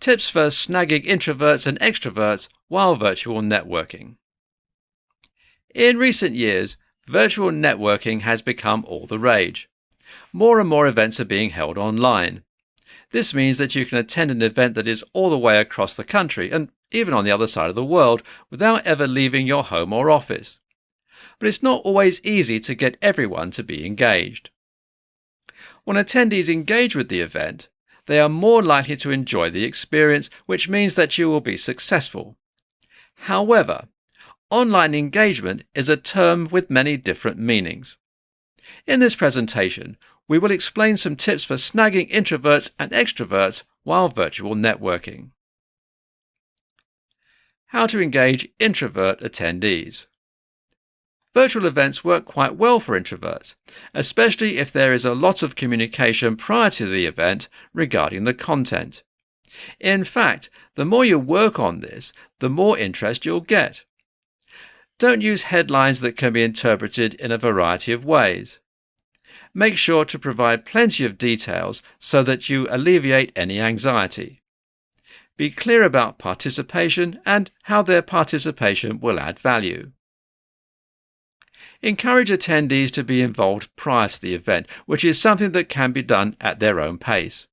Tips for snagging introverts and extroverts while virtual networking. In recent years, virtual networking has become all the rage. More and more events are being held online. This means that you can attend an event that is all the way across the country and even on the other side of the world without ever leaving your home or office. But it's not always easy to get everyone to be engaged. When attendees engage with the event, they are more likely to enjoy the experience, which means that you will be successful. However, online engagement is a term with many different meanings. In this presentation, we will explain some tips for snagging introverts and extroverts while virtual networking. How to engage introvert attendees. Virtual events work quite well for introverts, especially if there is a lot of communication prior to the event regarding the content. In fact, the more you work on this, the more interest you'll get. Don't use headlines that can be interpreted in a variety of ways. Make sure to provide plenty of details so that you alleviate any anxiety. Be clear about participation and how their participation will add value. Encourage attendees to be involved prior to the event, which is something that can be done at their own pace.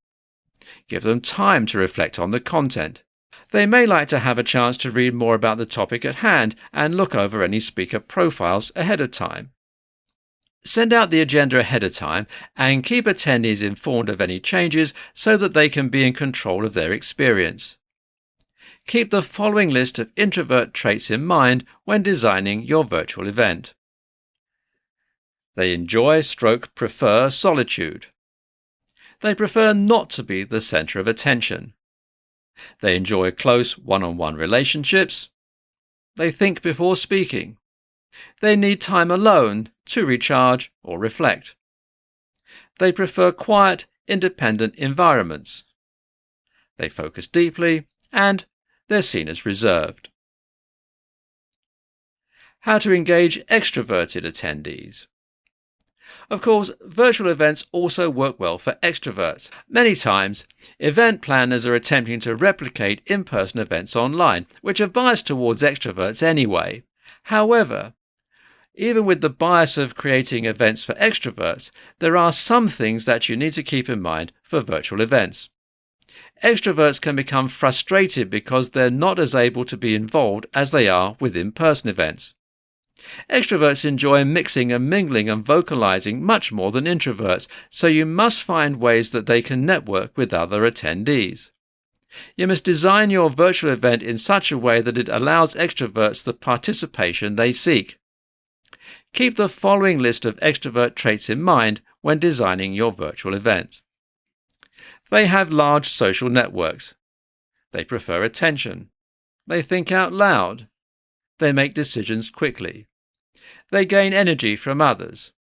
Give them time to reflect on the content. They may like to have a chance to read more about the topic at hand and look over any speaker profiles ahead of time. Send out the agenda ahead of time and keep attendees informed of any changes so that they can be in control of their experience. Keep the following list of introvert traits in mind when designing your virtual event. They enjoy/prefer solitude. They prefer not to be the center of attention. They enjoy close one-on-one relationships. They think before speaking. They need time alone to recharge or reflect. They prefer quiet, independent environments. They focus deeply and they're seen as reserved. How to engage extroverted attendees. Of course, virtual events also work well for extroverts. Many times, event planners are attempting to replicate in-person events online, which are biased towards extroverts anyway. However, even with the bias of creating events for extroverts, there are some things that you need to keep in mind for virtual events. Extroverts can become frustrated because they're not as able to be involved as they are with in-person events. Extroverts enjoy mixing and mingling and vocalizing much more than introverts, so you must find ways that they can network with other attendees. You must design your virtual event in such a way that it allows extroverts the participation they seek. Keep the following list of extrovert traits in mind when designing your virtual event. They have large social networks. They prefer attention. They think out loud. They make decisions quickly. They gain energy from others.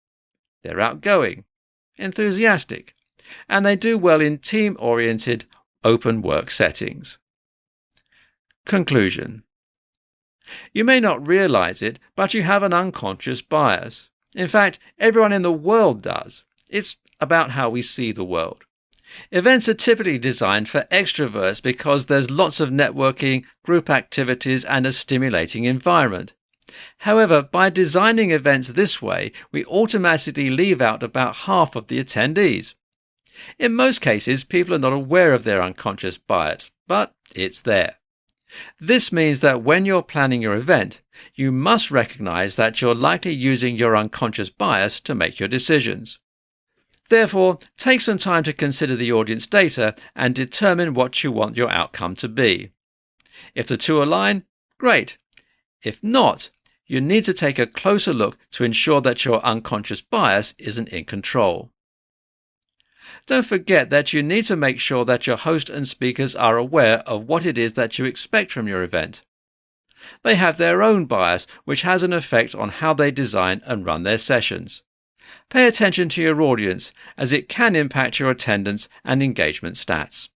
They're outgoing, enthusiastic, and they do well in team-oriented, open work settings. Conclusion. You may not realize it, but you have an unconscious bias. In fact, everyone in the world does. It's about how we see the world. Events are typically designed for extroverts because there's lots of networking, group activities, and a stimulating environment. However, by designing events this way, we automatically leave out about half of the attendees. In most cases, people are not aware of their unconscious bias, but it's there. This means that when you're planning your event, you must recognize that you're likely using your unconscious bias to make your decisions. Therefore, take some time to consider the audience data and determine what you want your outcome to be. If the two align, great. If not, you need to take a closer look to ensure that your unconscious bias isn't in control. Don't forget that you need to make sure that your host and speakers are aware of what it is that you expect from your event. They have their own bias, which has an effect on how they design and run their sessions. Pay attention to your audience, as it can impact your attendance and engagement stats.